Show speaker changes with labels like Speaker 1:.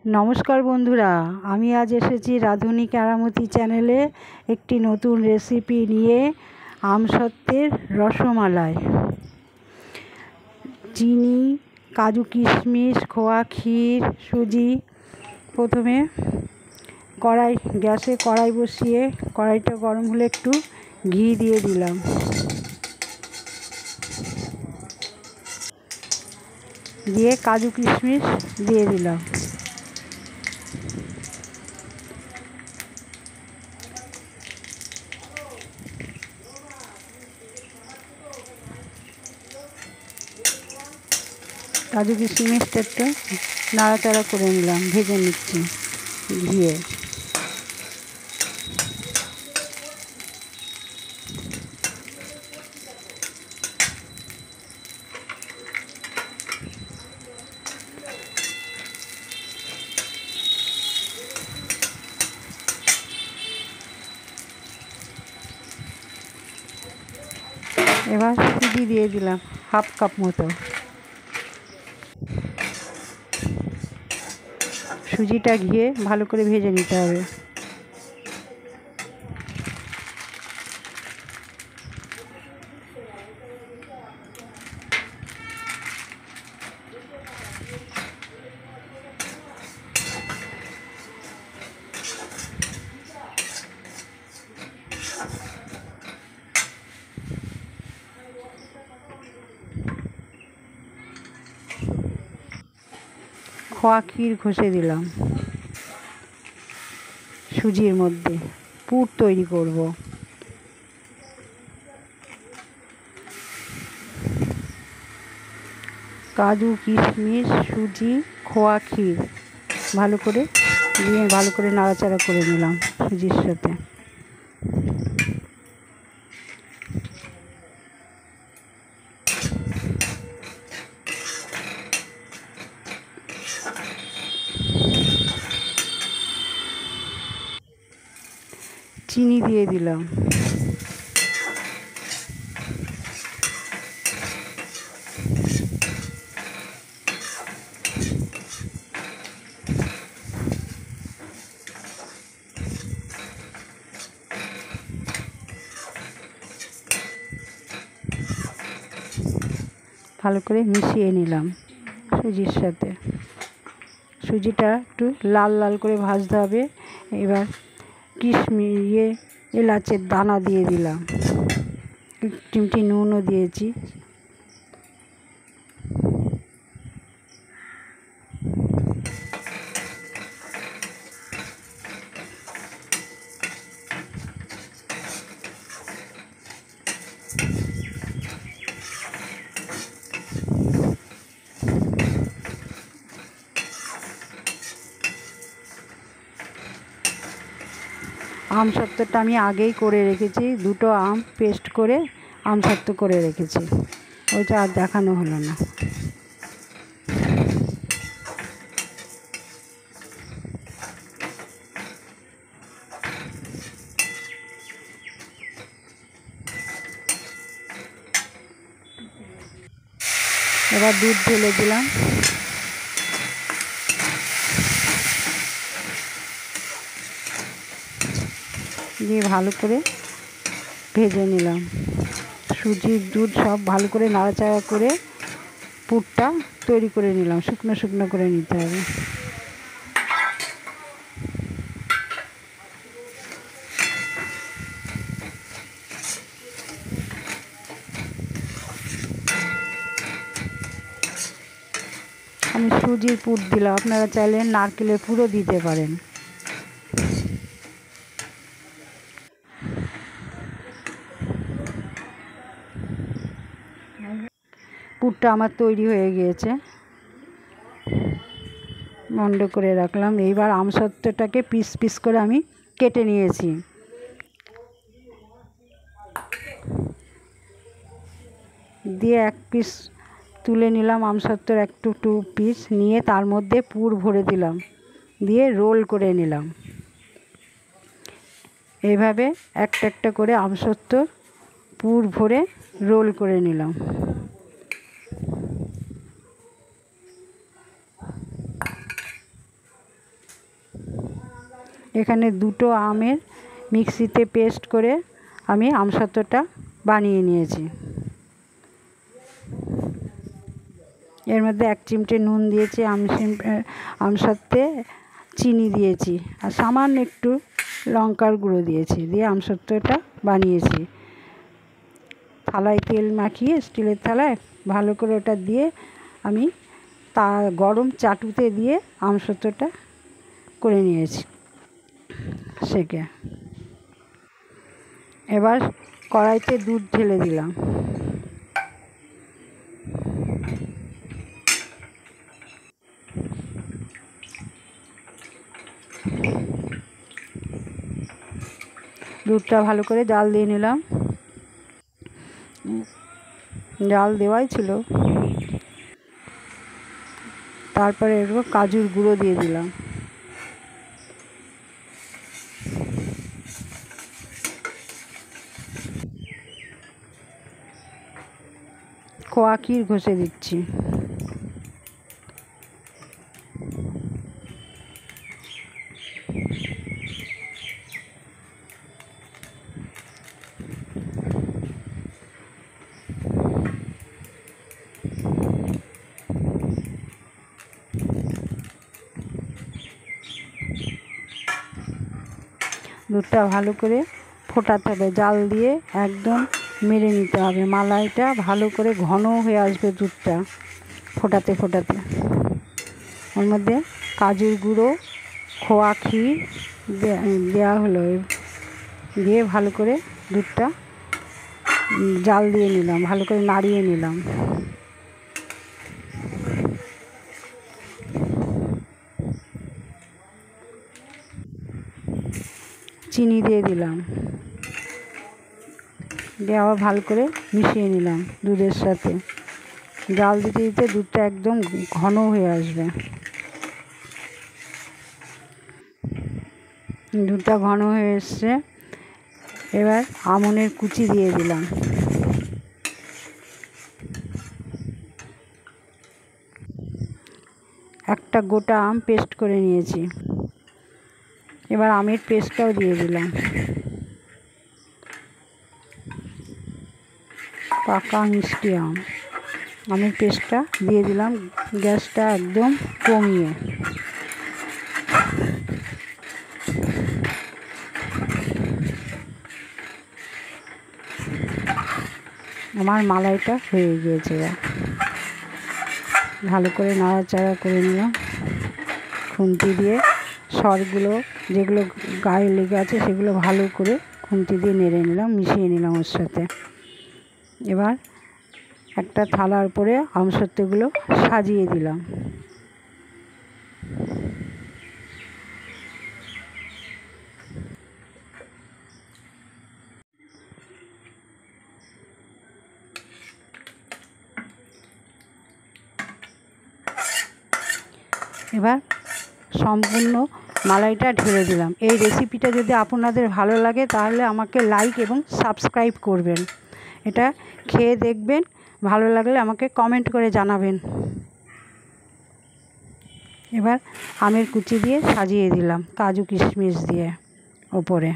Speaker 1: নমস্কার বন্ধুরা, আমি আজ এসেছি রাঁধুনি কেরামতি চ্যানেলে একটি নতুন রেসিপি নিয়ে। আমসত্ত্বের রসমালাই। চিনি, কাজু কিশমিশ, খোয়া ক্ষীর, সুজি। প্রথমে গ্যাসে কড়াই বসিয়ে কড়াইটা গরম হলে একটু ঘি দিয়ে দিলাম। দিয়ে কাজু কিশমিশ দিয়ে দিলাম। কাজু কিশমিশটা একটু নাড়াচাড়া করে নিলাম, ভেজে নিচ্ছি ঘিয়ে। এবার সুজি দিয়ে দিলাম হাফ কাপ মতো। সুজিটা ঘিয়ে ভালো করে ভেজে নিতে হবে। খোয়া ক্ষীর ঘষে দিলাম সুজির মধ্যে। পুর তৈরি করব। কাজু কিশমিশ, সুজি, খোয়া ক্ষীর ভালো করে দিয়ে ভালো করে নাড়াচাড়া করে নিলাম সুজির সাথে। চিনি দিয়ে দিলাম। ভালো করে মিশিয়ে নিলাম সুজির সাথে। সুজিটা একটু লাল লাল করে ভাজতে হবে। এবার এলাচের দানা দিয়ে দিলাম, চিমটি নুনও দিয়েছি। আমসত্ত্বটা আমি আগেই করে রেখেছি, দুটো আম পেস্ট করে আমসত্ত্ব করে রেখেছি, ওইটা আর দেখানো হলো না। এবার দুধ ঢেলে দিলাম। দিয়ে ভালো করে ভেজে নিলাম। সুজির দুধ সব ভালো করে নাড়াচাড়া করে পুরটা তৈরি করে নিলাম। শুকনো শুকনো করে নিতে হবে। আমি সুজির পুর দিলাম, আপনারা চাইলে নারকেলের পুরও দিতে পারেন। পুরটা আমার তৈরি হয়ে গিয়েছে, মন্ড করে রাখলাম। এইবার আমসত্ত্বটাকে পিস পিস করে আমি কেটে নিয়েছি। দিয়ে এক পিস তুলে নিলাম, আমসত্ত্বর একটু পিস নিয়ে তার মধ্যে পুর ভরে দিলাম, দিয়ে রোল করে নিলাম। এইভাবে একটা একটা করে আমসত্ত্বর পুর ভরে রোল করে নিলাম। এখানে দুটো আমের মিক্সিতে পেস্ট করে আমি আমসত্ত্বটা বানিয়ে নিয়েছি। এর মধ্যে 1 চিমটে নুন দিয়েছি, আমসত্ত্বে চিনি দিয়েছি আর সামান্য একটু লঙ্কার গুঁড়ো দিয়েছি, দিয়ে আমসত্ত্বটা বানিয়েছি। থালায় তেল মাখিয়ে, স্টিলের থালায় ভালো করে ওটা দিয়ে আমি গরম চাটুতে দিয়ে আমসত্ত্বটা করে নিয়েছি সেকে। এবার কড়াইতে দুধ ঢেলে দিলাম। দুধটা ভালো করে জাল দিয়ে নিলাম, জাল দেওয়াই ছিল। তারপরে এর উপর কাজুর গুঁড়ো দিয়ে দিলাম, খোয়া ক্ষীর ঘষে দিচ্ছি। দুধটা ভালো করে ফোটাতে হবে, জাল দিয়ে একদম মেরে নিতে হবে। মালাইটা ভালো করে ঘন হয়ে আসবে দুধটা ফোটাতে ফোটাতে। ওর মধ্যে কাজুর গুঁড়ো, খোয়া ক্ষীর দেওয়া হলো, দিয়ে ভালো করে দুধটা জাল দিয়ে নিলাম, ভালো করে নাড়িয়ে নিলাম। চিনি দিয়ে দিলাম, দিয়ে আবার ভালো করে মিশিয়ে নিলাম দুধের সাথে। জাল দিতে দিতে দুধটা একদম ঘন হয়ে আসবে। দুধটা ঘন হয়ে এসছে। এবার আমনের কুচি দিয়ে দিলাম, একটা গোটা আম পেস্ট করে নিয়েছি। এবার আমের পেস্টটাও দিয়ে দিলাম, পাকা মিষ্টি আমের পেস্টটা দিয়ে দিলাম, গ্যাসটা একদম কমিয়ে। আমার মালাইটা হয়ে গিয়েছে। ভালো করে নাড়াচাড়া করে নিলাম খুন্তি দিয়ে। সরগুলো যেগুলো গায়ে লেগে আছে সেগুলো ভালো করে খুন্তি দিয়ে নেড়ে নিলাম, মিশিয়ে নিলাম ওর সাথে। এবার একটা থালার উপরে আমসত্ত্বগুলো সাজিয়ে দিলাম। এবার সম্পূর্ণ মালাইটা ঢেলে দিলাম। এই রেসিপিটা যদি আপনাদের ভালো লাগে তাহলে আমাকে লাইক এবং সাবস্ক্রাইব করবেন। এটা খেয়ে দেখবেন, ভালো লাগলে আমাকে কমেন্ট করে জানাবেন। এবার আমের কুচি দিয়ে সাজিয়ে দিলাম, কাজু কিশমিশ দিয়ে ওপরে।